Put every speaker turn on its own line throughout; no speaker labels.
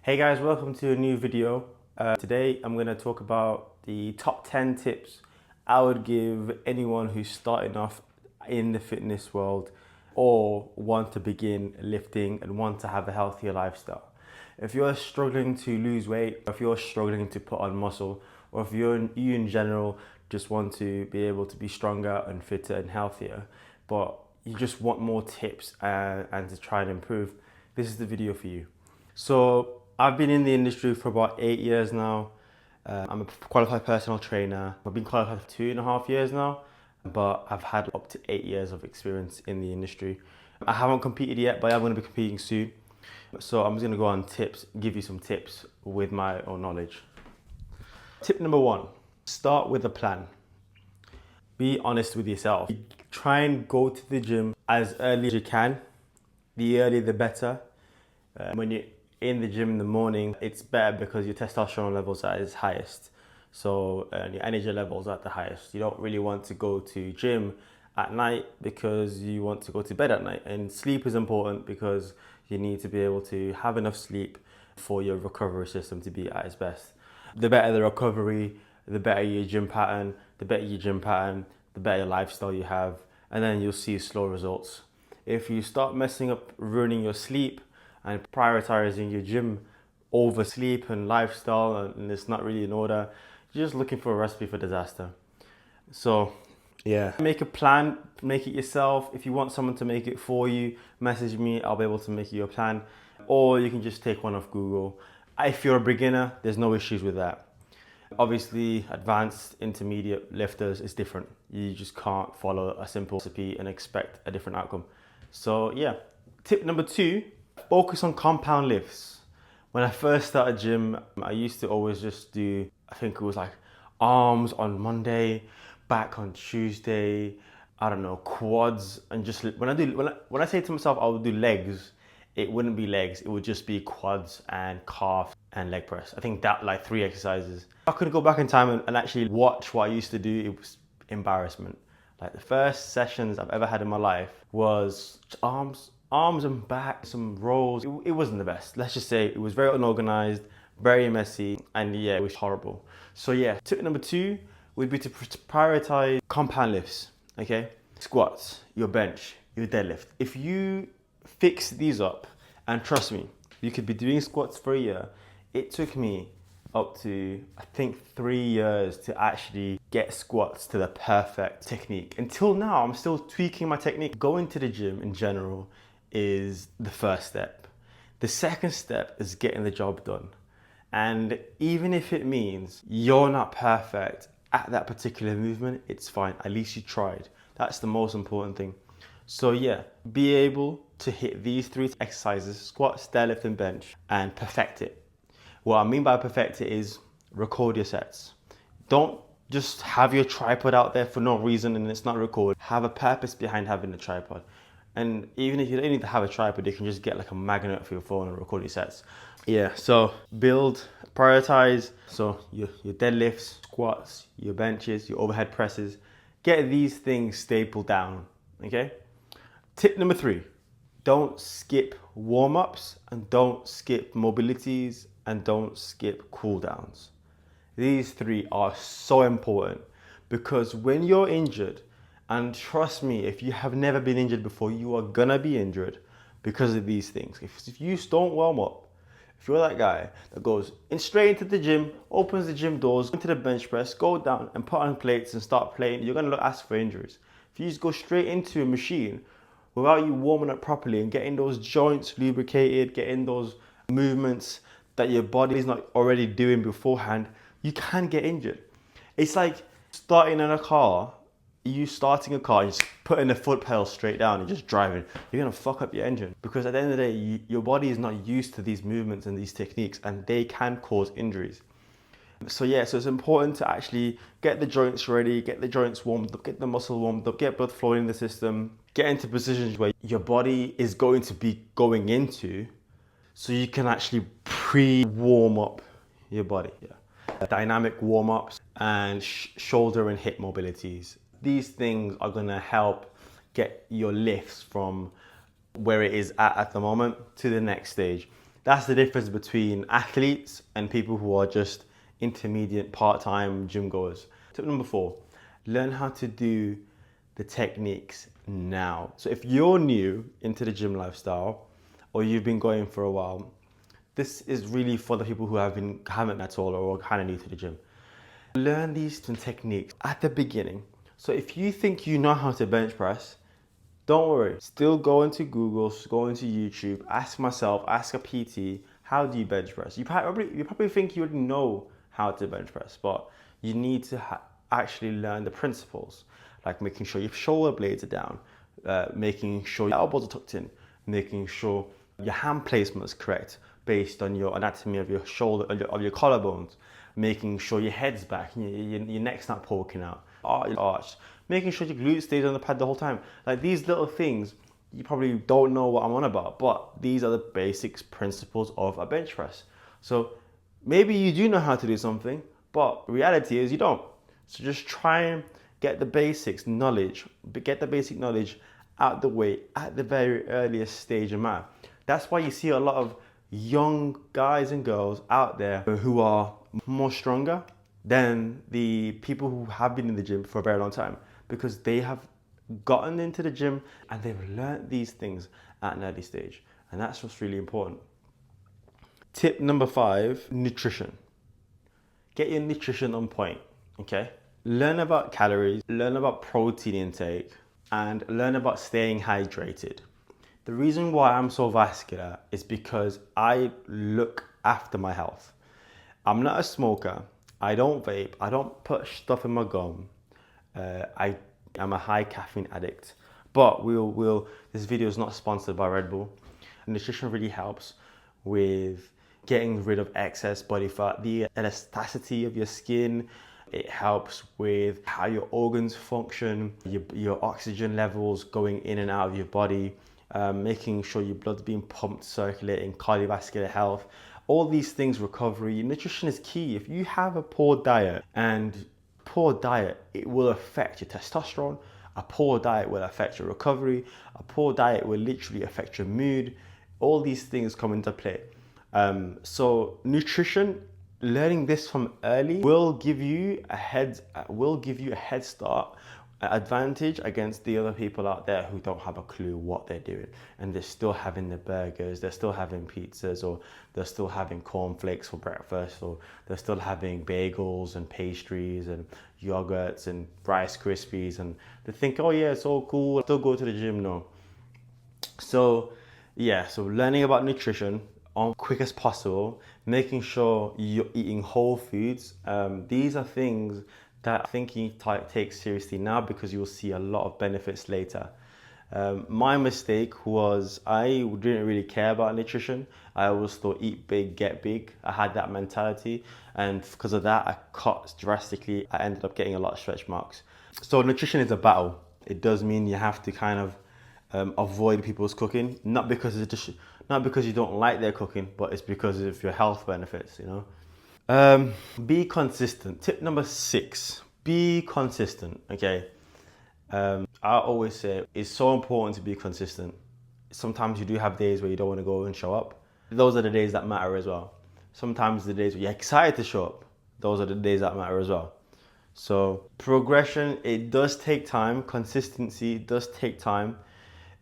Hey guys, welcome to a new video. Today I'm going to talk about the top 10 tips I would give anyone who's starting off in the fitness world or want to begin lifting and want to have a healthier lifestyle. If you're struggling to lose weight, if you're struggling to put on muscle, or if you in general just want to be able to be stronger and fitter and healthier, but you just want more tips and to try and improve, this is the video for you. So I've been in the industry for about 8 years now. I'm a qualified personal trainer. I've been qualified for 2.5 years now, but I've had up to 8 years of experience in the industry. I haven't competed yet, but I'm going to be competing soon. So I'm just going to go on tips, give you some tips with my own knowledge. Tip number 1, start with a plan. Be honest with yourself. Try and go to the gym as early as you can. The earlier the better. When you're in the gym in the morning, it's better because your testosterone levels are at its highest. So your energy levels are at the highest. You don't really want to go to gym at night because you want to go to bed at night. And sleep is important because you need to be able to have enough sleep for your recovery system to be at its best. The better the recovery, the better your gym pattern, the better your lifestyle you have, and then you'll see slow results. If you start messing up, ruining your sleep, and prioritizing your gym over sleep and lifestyle, and it's not really in order, you're just looking for a recipe for disaster. So yeah, make a plan, make it yourself. If you want someone to make it for you, message me, I'll be able to make you a plan. Or you can just take one off Google. If you're a beginner, there's no issues with that. Obviously, advanced, intermediate lifters is different. You just can't follow a simple recipe and expect a different outcome. So yeah, tip number 2, focus on compound lifts. When I first started gym, I used to always just do, I think it was like arms on Monday, back on Tuesday, I don't know, quads, and just when I say to myself I would do legs, it wouldn't be legs, it would just be quads and calf and leg press. I think that like 3 exercises. If I could go back in time and actually watch what I used to do, it was embarrassment. Like the first sessions I've ever had in my life was arms and back, some rolls. It wasn't the best. Let's just say it was very unorganized, very messy, and yeah, it was horrible. So yeah, tip number 2 would be to prioritize compound lifts, okay? Squats, your bench, your deadlift. If you fix these up, and trust me, you could be doing squats for a year. It took me up to, I think, 3 years to actually get squats to the perfect technique. Until now, I'm still tweaking my technique. Going to the gym in general is the first step. The second step is getting the job done. And even if it means you're not perfect at that particular movement, it's fine. At least you tried. That's the most important thing. So yeah, be able to hit these 3 exercises, squat, deadlift, and bench, and perfect it. What I mean by perfect it is record your sets. Don't just have your tripod out there for no reason and it's not recorded. Have a purpose behind having a tripod. And even if you don't need to have a tripod, you can just get like a magnet for your phone and record your sets. Yeah, so build, prioritize. So your deadlifts, squats, your benches, your overhead presses. Get these things stapled down, okay? Tip number 3, don't skip warm-ups and don't skip mobilities and don't skip cool downs. These 3 are so important because when you're injured, and trust me, if you have never been injured before, you are gonna be injured because of these things. If you don't warm up, if you're that guy that goes in straight into the gym, opens the gym doors, into the bench press, go down and put on plates and start playing, you're gonna ask for injuries. If you just go straight into a machine without you warming up properly and getting those joints lubricated, getting those movements that your body is not already doing beforehand, you can get injured. It's like starting a car, you just putting the foot pedal straight down and just driving. You're gonna fuck up your engine because at the end of the day, your body is not used to these movements and these techniques and they can cause injuries. So yeah, so it's important to actually get the joints ready, get the joints warmed up, get the muscle warmed up, get blood flowing in the system, get into positions where your body is going to be going into so you can actually pre-warm up your body. Yeah. Dynamic warm-ups and shoulder and hip mobilities. These things are gonna help get your lifts from where it is at the moment to the next stage. That's the difference between athletes and people who are just intermediate part-time gym goers. Tip number 4, learn how to do the techniques now. So if you're new into the gym lifestyle or you've been going for a while, this is really for the people who haven't at all or are kind of new to the gym. Learn these techniques at the beginning. So if you think you know how to bench press, don't worry. Still go into Google, go into YouTube, ask myself, ask a PT, how do you bench press? You probably think you would know how to bench press, but you need to actually learn the principles, like making sure your shoulder blades are down, making sure your elbows are tucked in, making sure your hand placement is correct based on your anatomy of your shoulder, of your collarbones, making sure your head's back, your neck's not poking out, arched, making sure your glute stays on the pad the whole time. Like these little things, you probably don't know what I'm on about, but these are the basic principles of a bench press. So maybe you do know how to do something, but reality is you don't. So just try and get the basic knowledge out the way at the very earliest stage of math. That's why you see a lot of young guys and girls out there who are more stronger than the people who have been in the gym for a very long time, because they have gotten into the gym and they've learned these things at an early stage. And that's what's really important. Tip number 5, nutrition. Get your nutrition on point, okay? Learn about calories, learn about protein intake, and learn about staying hydrated. The reason why I'm so vascular is because I look after my health. I'm not a smoker. I don't vape. I don't put stuff in my gum. I'm a high caffeine addict. But this video is not sponsored by Red Bull. Nutrition really helps with getting rid of excess body fat, the elasticity of your skin. It helps with how your organs function, your oxygen levels going in and out of your body, making sure your blood's being pumped, circulating, cardiovascular health, all these things, recovery. Nutrition is key. If you have a poor diet, it will affect your testosterone. A poor diet will affect your recovery. A poor diet will literally affect your mood. All these things come into play. So nutrition, learning this from early will give you a head start, advantage against the other people out there who don't have a clue what they're doing, and they're still having the burgers, they're still having pizzas, or they're still having cornflakes for breakfast, or they're still having bagels and pastries and yogurts and Rice Krispies, and they think, oh yeah, it's all cool, I'll still go to the gym. No. So learning about nutrition on quick as possible, making sure you're eating whole foods. These are things that I think you need to take seriously now, because you will see a lot of benefits later. My mistake was I didn't really care about nutrition. I always thought eat big, get big. I had that mentality, and because of that, I cut drastically. I ended up getting a lot of stretch marks. So nutrition is a battle. It does mean you have to kind of avoid people's cooking, not because you don't like their cooking, but it's because of your health benefits, you know. Be consistent. Tip number 6, be consistent. Okay. I always say it's so important to be consistent. Sometimes you do have days where you don't want to go and show up. Those are the days that matter as well. Sometimes the days where you're excited to show up, those are the days that matter as well. So progression, it does take time. Consistency does take time.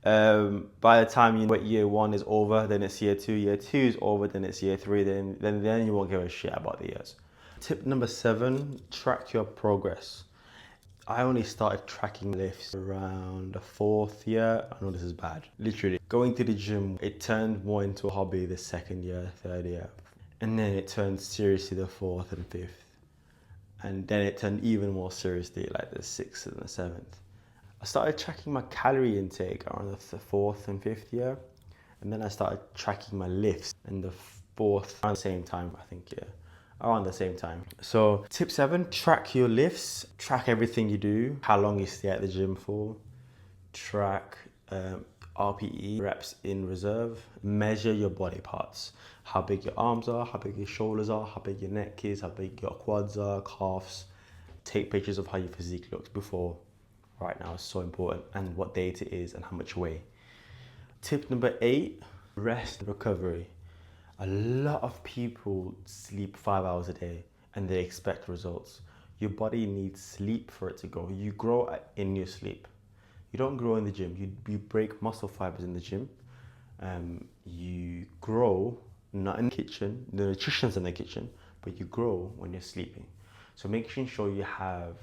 By the time year 1 is over, then it's year 2. Year 2 is over, then it's year 3. Then you won't give a shit about the years. Tip number 7, track your progress. I only started tracking lifts around the 4th year. I know this is bad. Literally, going to the gym, it turned more into a hobby the 2nd year, 3rd year. And then it turned seriously the 4th and 5th. And then it turned even more seriously like the 6th and the 7th. I started tracking my calorie intake around the 4th and 5th year. And then I started tracking my lifts in the 4th, around the same time, I think, yeah. Around the same time. So tip 7, track your lifts, track everything you do, how long you stay at the gym for, track RPE, reps in reserve, measure your body parts, how big your arms are, how big your shoulders are, how big your neck is, how big your quads are, calves. Take pictures of how your physique looks before. Right now is so important, and what date it is and how much you weigh. Tip number 8, rest and recovery. A lot of people sleep 5 hours a day and they expect results. Your body needs sleep for it to grow. You grow in your sleep. You don't grow in the gym. You break muscle fibers in the gym. You grow not in the kitchen. The nutrition's in the kitchen, but you grow when you're sleeping. So making sure you have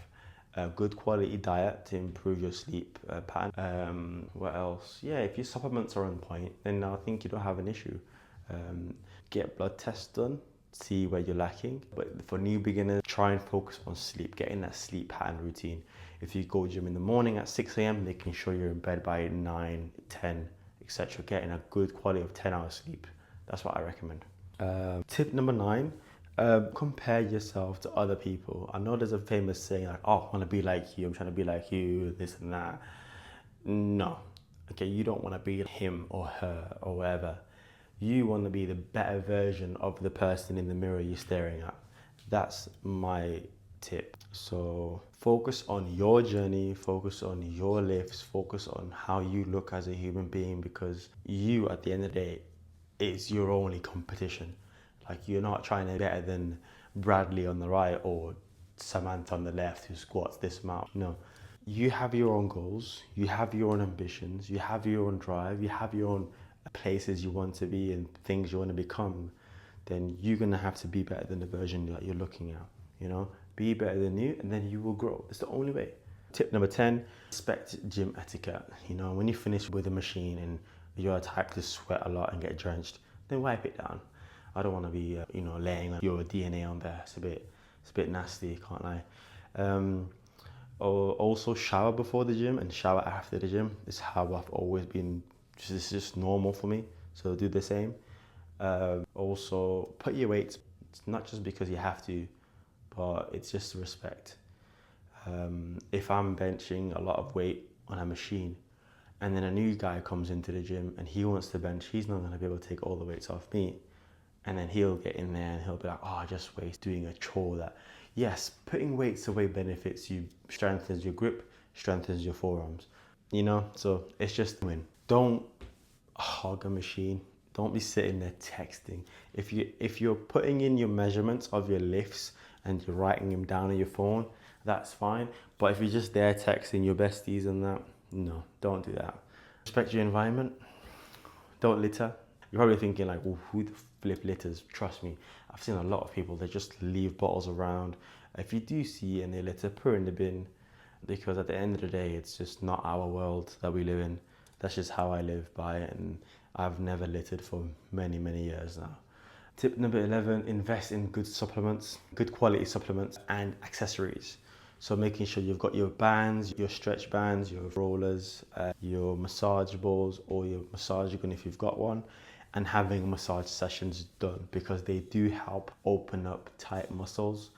a good quality diet to improve your sleep pattern. What else? Yeah, if your supplements are on point, then I think you don't have an issue. Get blood tests done, see where you're lacking. But for new beginners, try and focus on sleep, getting that sleep pattern routine. If you go gym in the morning at 6 a.m., making sure you're in bed by 9, 10, etc. Getting a good quality of 10 hours sleep. That's what I recommend. Tip number 9, compare yourself to other people. I know there's a famous saying like, oh, I want to be like you, I'm trying to be like you, this and that. No. Okay, you don't want to be him or her or whatever. You want to be the better version of the person in the mirror you're staring at. That's my tip. So focus on your journey, focus on your lifts, focus on how you look as a human being, because you, at the end of the day, is your only competition. Like, you're not trying to be better than Bradley on the right or Samantha on the left who squats this amount. No. You have your own goals, you have your own ambitions, you have your own drive, you have your own places you want to be and things you want to become. Then you're going to have to be better than the version that you're looking at. You know, be better than you, and then you will grow. It's the only way. Tip number 10, respect gym etiquette. You know, when you finish with a machine and you're a type to sweat a lot and get drenched, then wipe it down. I don't want to be, laying your DNA on there. It's a bit nasty, can't lie. Also shower before the gym and shower after the gym. It's how I've always been. It's just normal for me. So do the same. Also put your weights. It's not just because you have to, but it's just respect. If I'm benching a lot of weight on a machine and then a new guy comes into the gym and he wants to bench, he's not going to be able to take all the weights off me. And then he'll get in there and he'll be like, oh, I just waste doing a chore that, yes, putting weights away benefits you, strengthens your grip, strengthens your forearms, so it's just win. Don't hog a machine. Don't be sitting there texting. If you're putting in your measurements of your lifts and you're writing them down on your phone, that's fine. But if you're just there texting your besties and that, no, don't do that. Respect your environment. Don't litter. You're probably thinking like, well, who the flip litters? Trust me, I've seen a lot of people, they just leave bottles around. If you do see any litter, put it in the bin, because at the end of the day, it's just not our world that we live in. That's just how I live by it, and I've never littered for many, many years now. Tip number 11, invest in good supplements, good quality supplements and accessories. So making sure you've got your bands, your stretch bands, your rollers, your massage balls or your massage gun if you've got one, and having massage sessions done, because they do help open up tight muscles.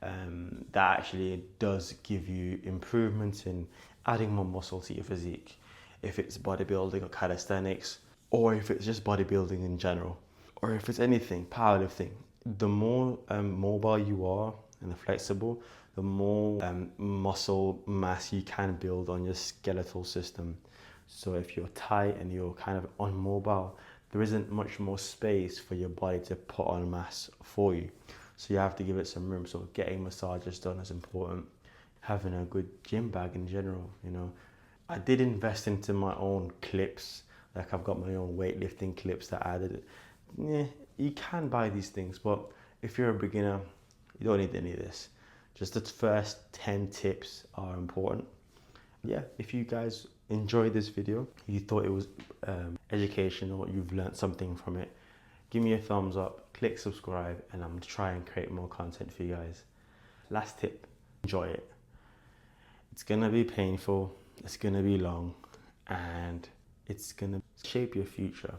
That actually does give you improvements in adding more muscle to your physique, if it's bodybuilding or calisthenics, or if it's just bodybuilding in general, or if it's anything, powerlifting. The more mobile you are and flexible, the more muscle mass you can build on your skeletal system. So if you're tight and you're kind of unmobile, there isn't much more space for your body to put on mass for you. So you have to give it some room. So getting massages done is important. Having a good gym bag in general, I did invest into my own clips. Like, I've got my own weightlifting clips that I added. Yeah, you can buy these things, but if you're a beginner, you don't need any of this. Just the first 10 tips are important. Yeah, if you guys enjoyed this video, you thought it was educational, you've learned something from it, give me a thumbs up, click subscribe, and I'm going to try and create more content for you guys. Last tip, enjoy it. It's going to be painful, it's going to be long, and it's going to shape your future.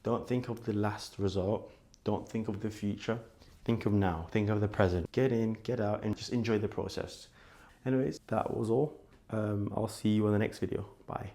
Don't think of the last result, don't think of the future, think of now, think of the present. Get in, get out, and just enjoy the process. Anyways, that was all. I'll see you on the next video. Bye.